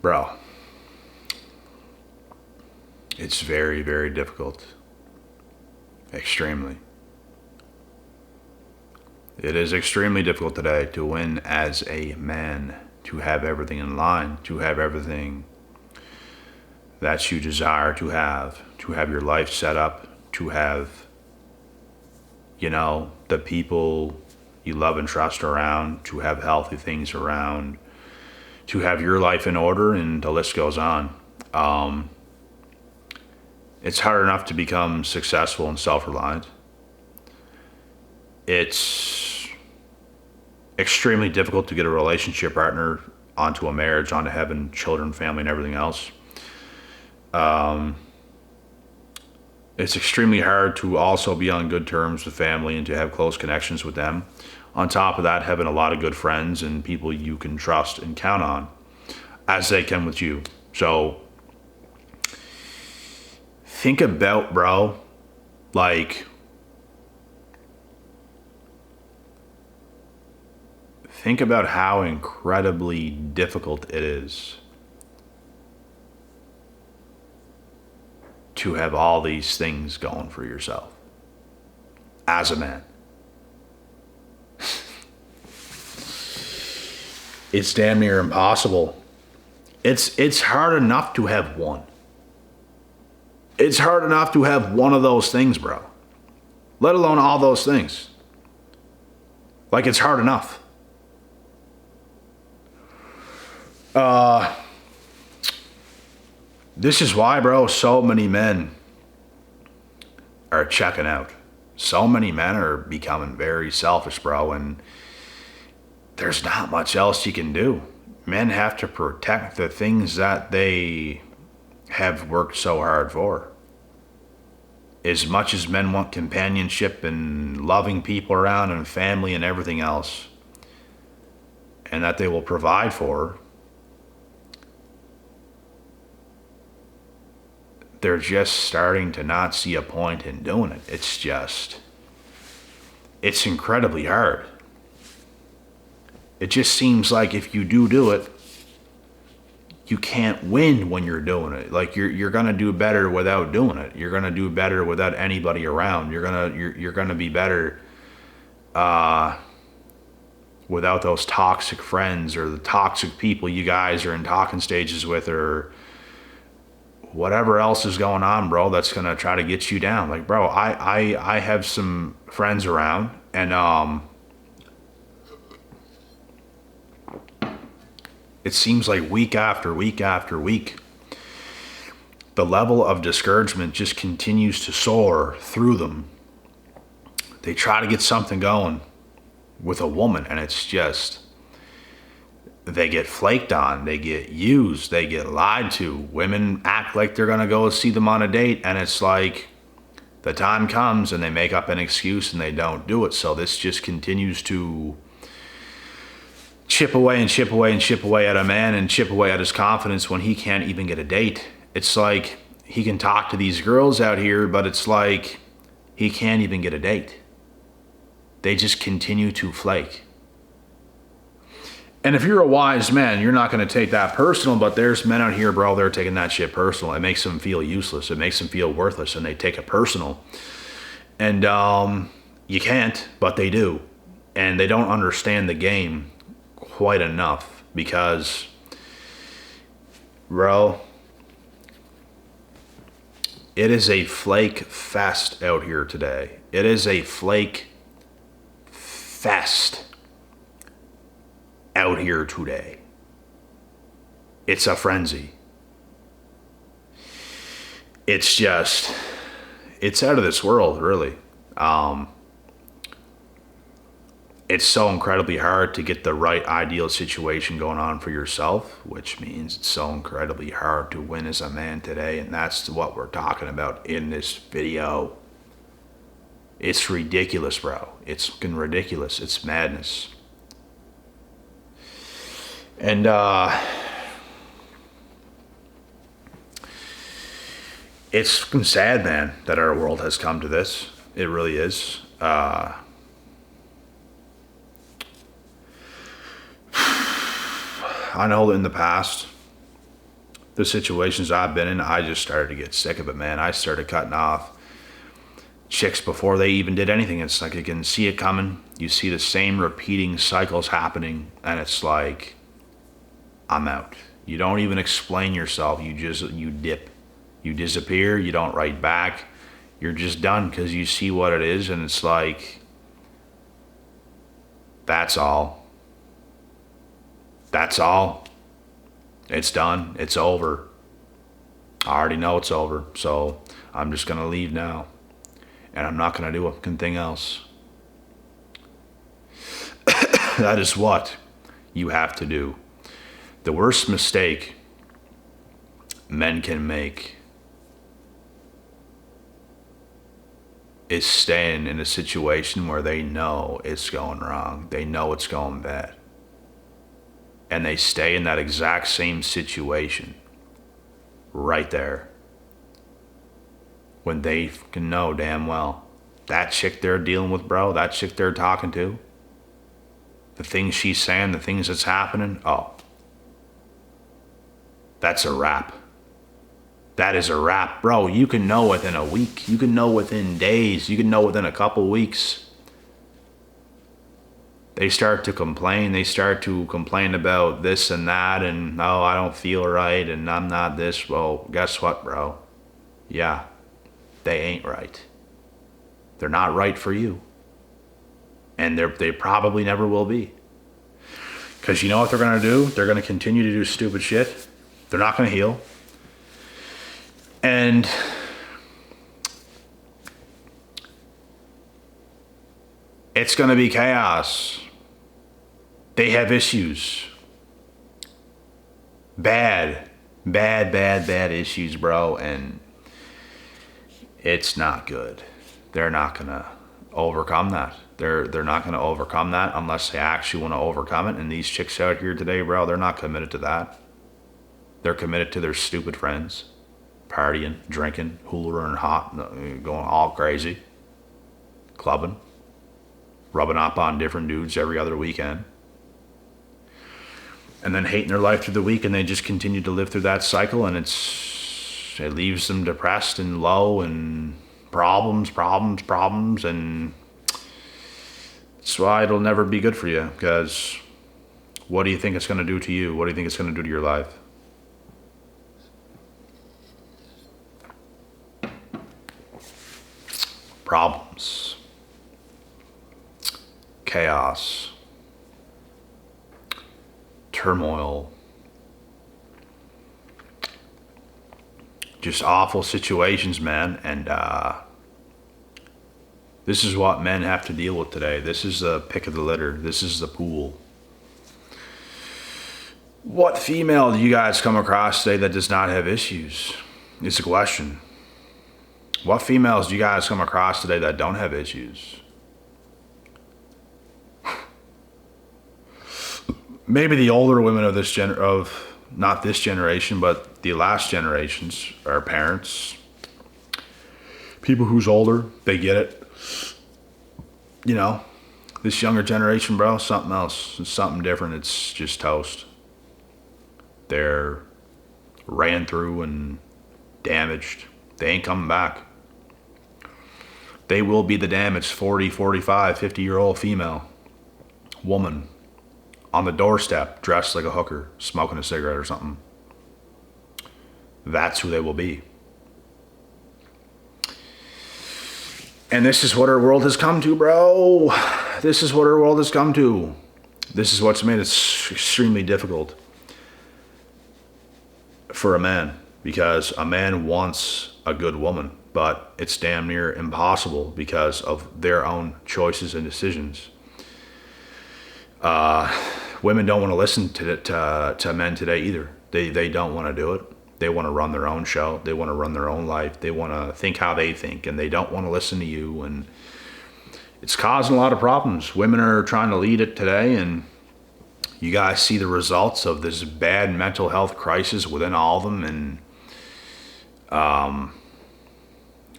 Bro, it's very, very difficult. Extremely. It is extremely difficult today to win as a man, to have everything in line, to have everything that you desire to have your life set up, to have, the people you love and trust around, to have healthy things around, to have your life in order, and the list goes on. It's hard enough to become successful and self-reliant. It's extremely difficult to get a relationship partner onto a marriage, onto having children, family, and everything else. It's extremely hard to also be on good terms with family and to have close connections with them. On top of that, having a lot of good friends and people you can trust and count on as they can with you. So think about, bro, think about how incredibly difficult it is to have all these things going for yourself as a man. It's damn near impossible. It's hard enough to have one. It's hard enough to have one of those things, bro. Let alone all those things. It's hard enough. This is why, bro, so many men are checking out. So many men are becoming very selfish, bro, and there's not much else you can do. Men have to protect the things that they have worked so hard for. As much as men want companionship and loving people around and family and everything else, and that they will provide for, they're just starting to not see a point in doing it. It's incredibly hard. It just seems like if you do it, you can't win when you're doing it. You're gonna do better without doing it. You're gonna do better without anybody around. You're gonna be better without those toxic friends or the toxic people you guys are in talking stages with, or whatever else is going on, bro, that's gonna try to get you down. Bro, I have some friends around, and it seems like week after week after week, the level of discouragement just continues to soar through them. They try to get something going with a woman, and it's just, they get flaked on, they get used, they get lied to. Women act like they're gonna go see them on a date, and it's like the time comes and they make up an excuse and they don't do it. So this just continues to chip away and chip away and chip away at a man and chip away at his confidence when he can't even get a date. It's like he can talk to these girls out here, but it's like he can't even get a date. They just continue to flake. And if you're a wise man, you're not going to take that personal, but there's men out here, bro, they're taking that shit personal. It makes them feel useless. It makes them feel worthless, and they take it personal. And you can't, but they do. And they don't understand the game quite enough, because, bro, it is a flake fest out here today. It is a flake fest out here today. It's a frenzy. It's just, it's out of this world, really. It's so incredibly hard to get the right ideal situation going on for yourself, which means it's so incredibly hard to win as a man today, and that's what we're talking about in this video. It's ridiculous, bro. It's fucking ridiculous. It's madness. And it's fucking sad, man, that our world has come to this. It really is. I know in the past, the situations I've been in, I just started to get sick of it, man. I started cutting off chicks before they even did anything. It's like you can see it coming. You see the same repeating cycles happening, and it's like, I'm out. You don't even explain yourself. You dip. You disappear. You don't write back. You're just done because you see what it is, and it's like, that's all. That's all. It's done. It's over. I already know it's over, so I'm just going to leave now. And I'm not going to do anything else. That is what you have to do. The worst mistake men can make is staying in a situation where they know it's going wrong. They know it's going bad. And they stay in that exact same situation right there when they can know damn well that chick they're dealing with, bro, that chick they're talking to, the things she's saying, the things that's happening, oh, that's a wrap. That is a wrap, bro. You can know within a week. You can know within days. You can know within a couple weeks. They start to complain. They start to complain about this and that, and oh, I don't feel right, and I'm not this. Well, guess what, bro? Yeah, they ain't right. They're not right for you. And they probably never will be. Because you know what they're going to do? They're going to continue to do stupid shit. They're not going to heal. And it's going to be chaos. They have issues. Bad issues, bro. And it's not good. They're not going to overcome that. They're not going to overcome that unless they actually want to overcome it. And these chicks out here today, bro, they're not committed to that. They're committed to their stupid friends. Partying, drinking, hoolering hot, going all crazy. Clubbing. Rubbing up on different dudes every other weekend. And then hating their life through the week, and they just continue to live through that cycle, and it leaves them depressed and low and problems, and that's why it'll never be good for you, because what do you think it's going to do to you? What do you think it's going to do to your life? Problems. Chaos. Turmoil. Just awful situations, man. And this is what men have to deal with today. This is the pick of the litter. This is the pool. What female do you guys come across today that does not have issues? Is the question. What females do you guys come across today that don't have issues? Maybe the older women of not this generation, but the last generations, our parents, people who's older, they get it. You know, this younger generation, bro, something else. It's something different. It's just toast. They're ran through and damaged. They ain't coming back. They will be the damaged 40, 45, 50-year-old female, woman, on the doorstep, dressed like a hooker, smoking a cigarette or something. That's who they will be. And this is what our world has come to, bro. This is what our world has come to. This is what's made it extremely difficult for a man, because a man wants a good woman, but it's damn near impossible because of their own choices and decisions. Women don't want to listen to men today either. They don't want to do it. They want to run their own show. They want to run their own life. They want to think how they think, and they don't want to listen to you. And it's causing a lot of problems. Women are trying to lead it today, and you guys see the results of this bad mental health crisis within all of them. And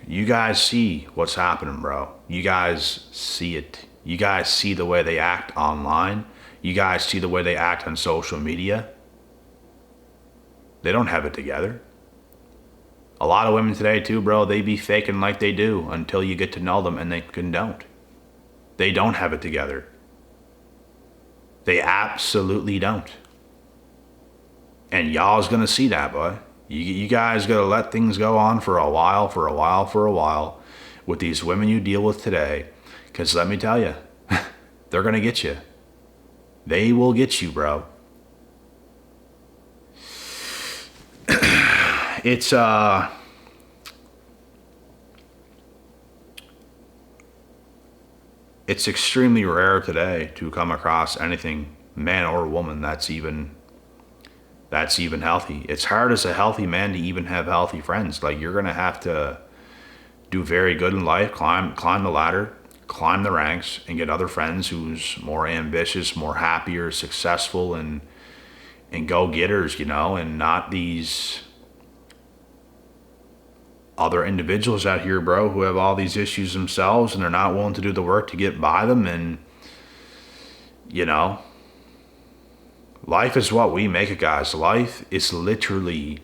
you guys see what's happening, bro. You guys see it. You guys see the way they act online. You guys see the way they act on social media. They don't have it together. A lot of women today too, bro, they be faking like they do until you get to know them, and they don't. They don't have it together. They absolutely don't. And y'all's gonna see that, boy. You guys gotta let things go on for a while with these women you deal with today. Because let me tell you, they're gonna get you. They will get you, bro. It's extremely rare today to come across anything, man or woman, that's even healthy. It's hard as a healthy man to even have healthy friends. Like, you're gonna have to do very good in life, climb the ladder, climb the ranks, and get other friends who's more ambitious, more happier, successful, and go-getters, and not these other individuals out here, bro, who have all these issues themselves, and they're not willing to do the work to get by them. And life is what we make it, guys. Life is literally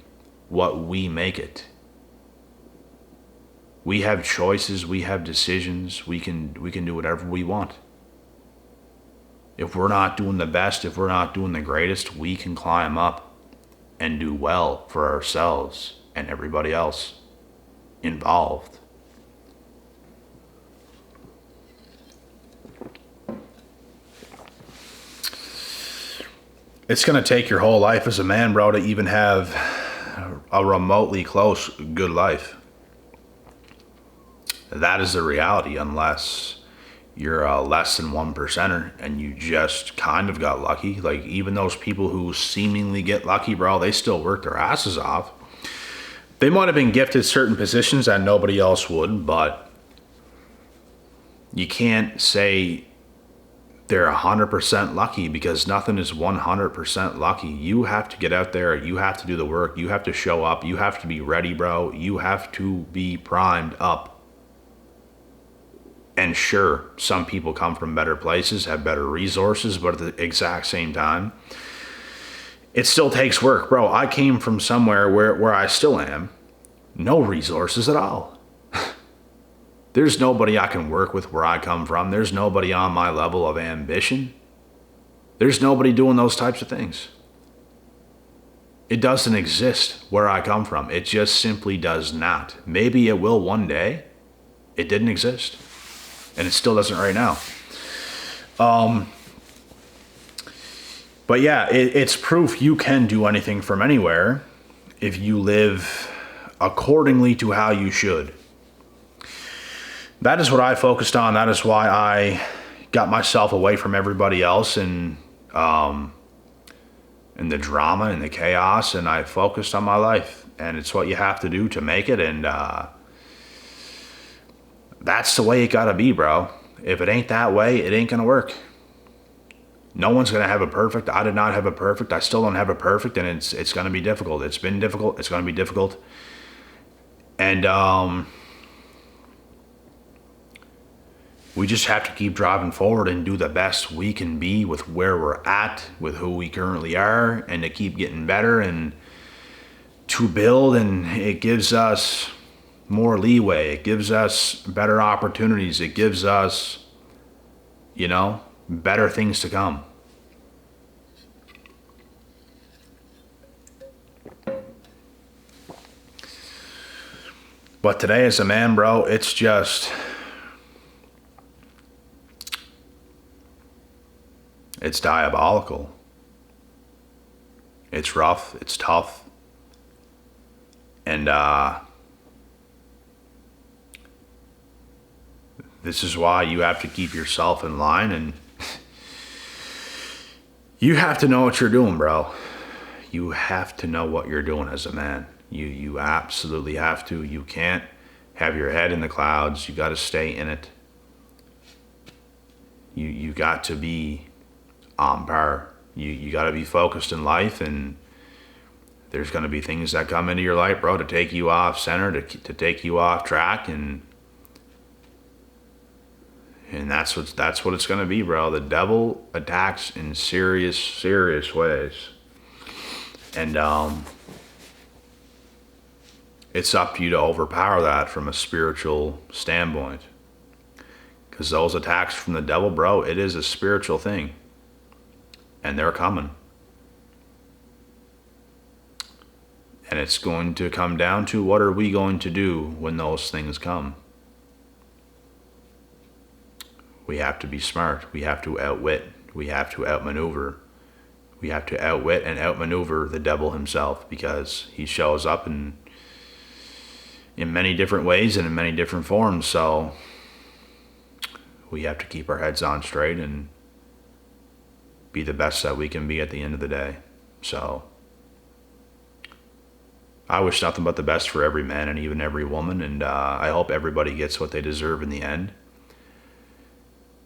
what we make it. We have choices, we have decisions, we can do whatever we want. If we're not doing the best, if we're not doing the greatest, we can climb up and do well for ourselves and everybody else involved. It's going to take your whole life as a man, bro, to even have a remotely close good life. That is the reality, unless you're a less than 1%er and you just kind of got lucky. Like, even those people who seemingly get lucky, bro, they still work their asses off. They might have been gifted certain positions that nobody else would, but you can't say they're 100% lucky, because nothing is 100% lucky. You have to get out there. You have to do the work. You have to show up. You have to be ready, bro. You have to be primed up. And sure, some people come from better places, have better resources, but at the exact same time, it still takes work, bro. I came from somewhere where I still am. No resources at all. There's nobody I can work with where I come from. There's nobody on my level of ambition. There's nobody doing those types of things. It doesn't exist where I come from. It just simply does not. Maybe it will one day. It didn't exist. And it still doesn't right now. But yeah, it's proof you can do anything from anywhere if you live accordingly to how you should. That is what I focused on. That is why I got myself away from everybody else and the drama and the chaos, and I focused on my life. And it's what you have to do to make it, and that's the way it gotta be, bro. If it ain't that way, it ain't gonna work. No one's gonna have a perfect. I did not have a perfect. I still don't have a perfect, and it's gonna be difficult. It's been difficult. It's gonna be difficult. And we just have to keep driving forward and do the best we can be with where we're at, with who we currently are, and to keep getting better and to build. And it gives us more leeway. It gives us better opportunities. It gives us, better things to come. But today as a man, bro, it's diabolical. It's rough. It's tough. And this is why you have to keep yourself in line, and you have to know what you're doing, bro. You have to know what you're doing as a man. You absolutely have to. You can't have your head in the clouds. You got to stay in it. You got to be on par. You got to be focused in life, and there's going to be things that come into your life, bro, to take you off center, to take you off track, and that's what it's going to be, bro. The devil attacks in serious ways. And It's up to you to overpower that from a spiritual standpoint. Because those attacks from the devil, bro, it is a spiritual thing. And they're coming. And it's going to come down to, what are we going to do when those things come? We have to be smart. We have to outwit. We have to outmaneuver. We have to outwit and outmaneuver the devil himself, because he shows up in many different ways and in many different forms. So we have to keep our heads on straight and be the best that we can be at the end of the day. So I wish nothing but the best for every man and even every woman, and I hope everybody gets what they deserve in the end.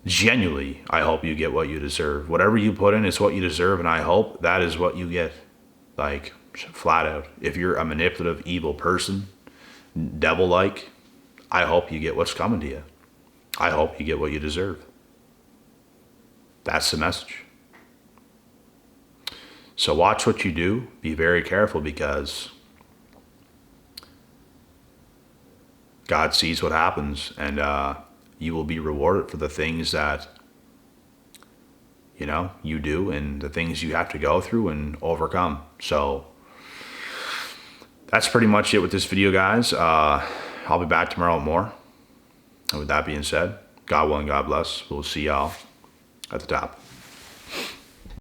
Genuinely, I hope you get what you deserve. Whatever you put in is what you deserve, and I hope that is what you get. Like, flat out. If you're a manipulative, evil person, devil-like, I hope you get what's coming to you. I hope you get what you deserve. That's the message. So watch what you do. Be very careful, because God sees what happens, and you will be rewarded for the things that, you do, and the things you have to go through and overcome. So that's pretty much it with this video, guys. I'll be back tomorrow with more. And with that being said, God willing, God bless. We'll see y'all at the top.